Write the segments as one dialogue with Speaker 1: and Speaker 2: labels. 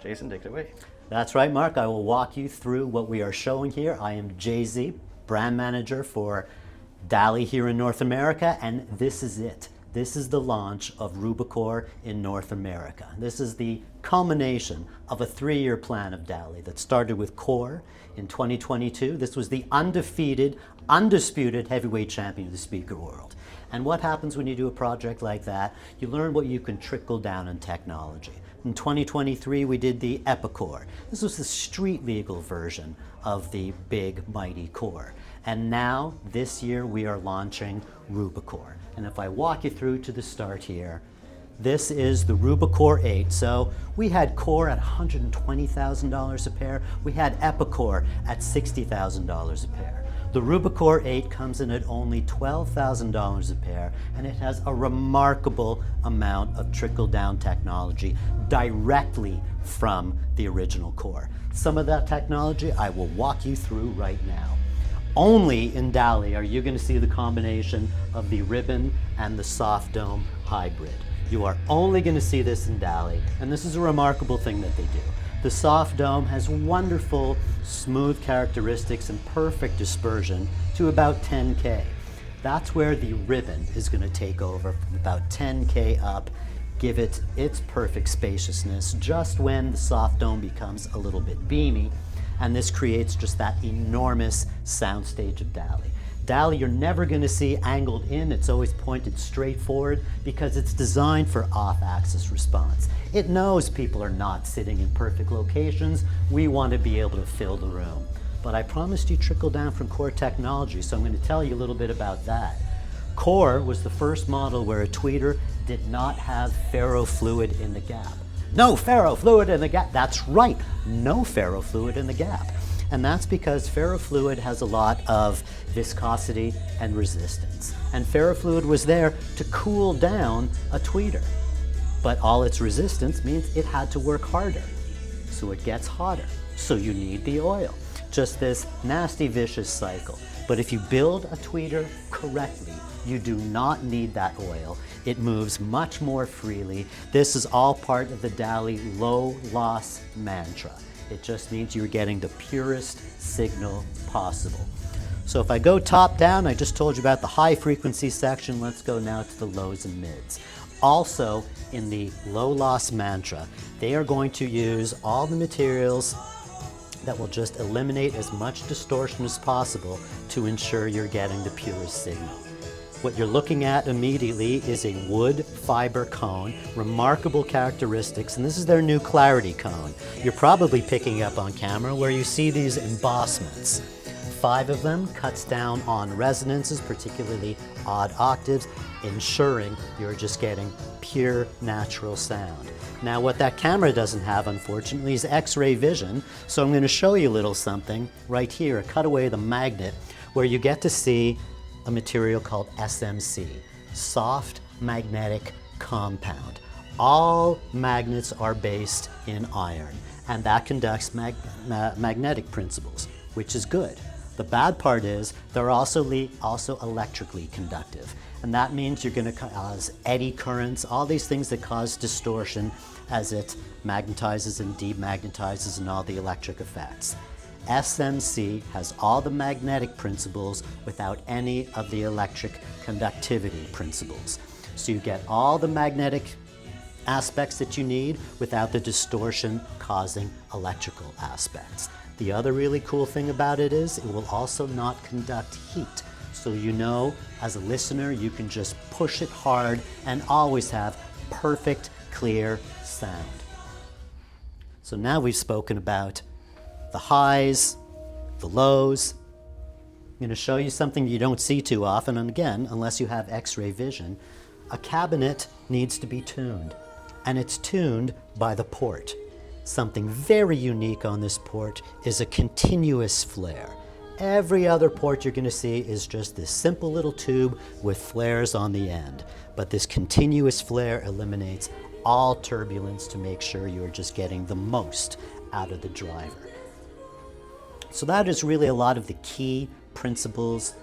Speaker 1: Jason, take it away.
Speaker 2: That's right, Mark. I will walk you through what we are showing here. I am Jay-Z, brand manager for DALI here in North America, and this is it. This is the launch of Rubikore in North America. This is the culmination of a 3-year plan of DALI that started with Core in 2022. This was the undefeated, undisputed heavyweight champion of the speaker world. And what happens when you do a project like that? You learn what you can trickle down in technology. In 2023, we did the Epicor. This was the street legal version of the big, mighty Core. And now, this year, we are launching Rubikore. And if I walk you through to the start here, this is the Rubikore 8. So we had Core at $120,000 a pair. We had Epicor at $60,000 a pair. The Rubikore 8 comes in at only $12,000 a pair, and it has a remarkable amount of trickle-down technology directly from the original Core. Some of that technology I will walk you through right now. Only in DALI are you going to see the combination of the ribbon and the soft dome hybrid. You are only going to see this in DALI, and this is a remarkable thing that they do. The soft dome has wonderful smooth characteristics and perfect dispersion to about 10K. That's where the ribbon is going to take over from about 10K up, give it its perfect spaciousness just when the soft dome becomes a little bit beamy, and this creates just that enormous soundstage of DALI. DALI you're never going to see angled in, it's always pointed straight forward because it's designed for off-axis response. It knows people are not sitting in perfect locations. We want to be able to fill the room. But I promised you trickle down from Core technology, so I'm going to tell you a little bit about that. Core was the first model where a tweeter did not have ferrofluid in the gap. No ferrofluid in the gap. That's right, no ferrofluid in the gap. And that's because ferrofluid has a lot of viscosity and resistance. And ferrofluid was there to cool down a tweeter. But all its resistance means it had to work harder. So it gets hotter. So you need the oil. Just this nasty, vicious cycle. But if you build a tweeter correctly, you do not need that oil. It moves much more freely. This is all part of the DALI low loss mantra. It just means you're getting the purest signal possible. So if I go top down, I just told you about the high frequency section. Let's go now to the lows and mids. Also in the low loss mantra, they are going to use all the materials that will just eliminate as much distortion as possible to ensure you're getting the purest signal. What you're looking at immediately is a wood fiber cone, remarkable characteristics, and this is their new clarity cone. You're probably picking up on camera where you see these embossments. 5 of them cuts down on resonances, particularly odd octaves, ensuring you're just getting pure natural sound. Now what that camera doesn't have, unfortunately, is X-ray vision, so I'm going to show you a little something right here, a cutaway of the magnet, where you get to see a material called SMC, soft magnetic compound. All magnets are based in iron, and that conducts magnetic principles, which is good. The bad part is they're also electrically conductive, and that means you're going to cause eddy currents, all these things that cause distortion as it magnetizes and demagnetizes and all the electric effects. SMC has all the magnetic principles without any of the electric conductivity principles. So you get all the magnetic aspects that you need without the distortion causing electrical aspects. The other really cool thing about it is it will also not conduct heat. So you know, as a listener, you can just push it hard and always have perfect, clear sound. So now we've spoken about the highs, the lows. I'm going to show you something you don't see too often, and again, unless you have X-ray vision, a cabinet needs to be tuned, and it's tuned by the port. Something very unique on this port is a continuous flare. Every other port you're going to see is just this simple little tube with flares on the end, but this continuous flare eliminates all turbulence to make sure you're just getting the most out of the driver. So that is really a lot of the key principles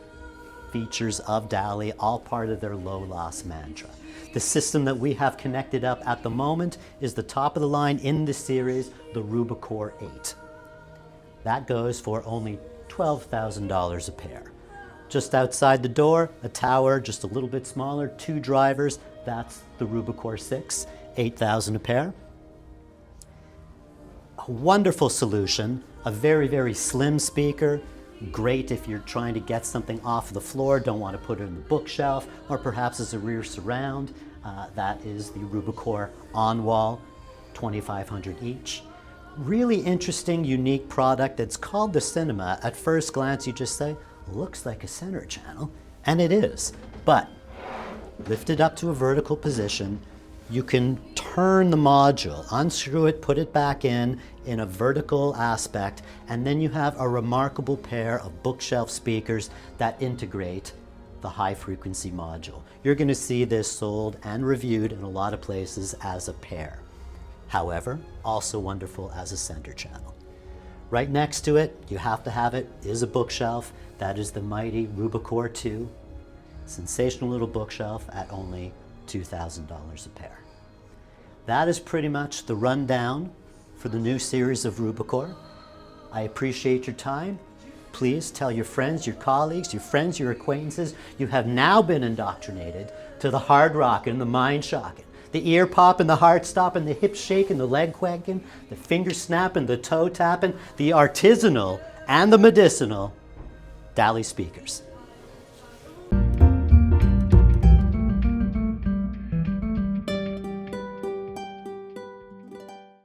Speaker 2: features of DALI, all part of their low loss mantra. The system that we have connected up at the moment is the top of the line in this series, the Rubikore 8. That goes for only $12,000 a pair. Just outside the door, a tower just a little bit smaller, 2 drivers, that's the Rubikore 6, $8,000 a pair. A wonderful solution, a very, very slim speaker, great if you're trying to get something off the floor, don't want to put it in the bookshelf, or perhaps as a rear surround. That is the Rubikore on-wall, $2,500 each. Really interesting, unique product. It's called the Cinema. At first glance, you just say, looks like a center channel, and it is. But lift it up to a vertical position, you can turn the module, unscrew it, put it back in a vertical aspect, and then you have a remarkable pair of bookshelf speakers that integrate the high frequency module. You're going to see this sold and reviewed in a lot of places as a pair. However, also wonderful as a center channel. Right next to it, you have to have it, is a bookshelf. That is the mighty Rubikore 2. Sensational little bookshelf at only $2,000 a pair. That is pretty much the rundown for the new series of Rubikore. I appreciate your time. Please tell your friends, your colleagues, your friends, your acquaintances, you have now been indoctrinated to the hard rockin', the mind shocking, the ear popping, the heart stopping, the hip shaking, the leg quacking, the finger snapping, the toe tapping, the artisanal and the medicinal DALI speakers.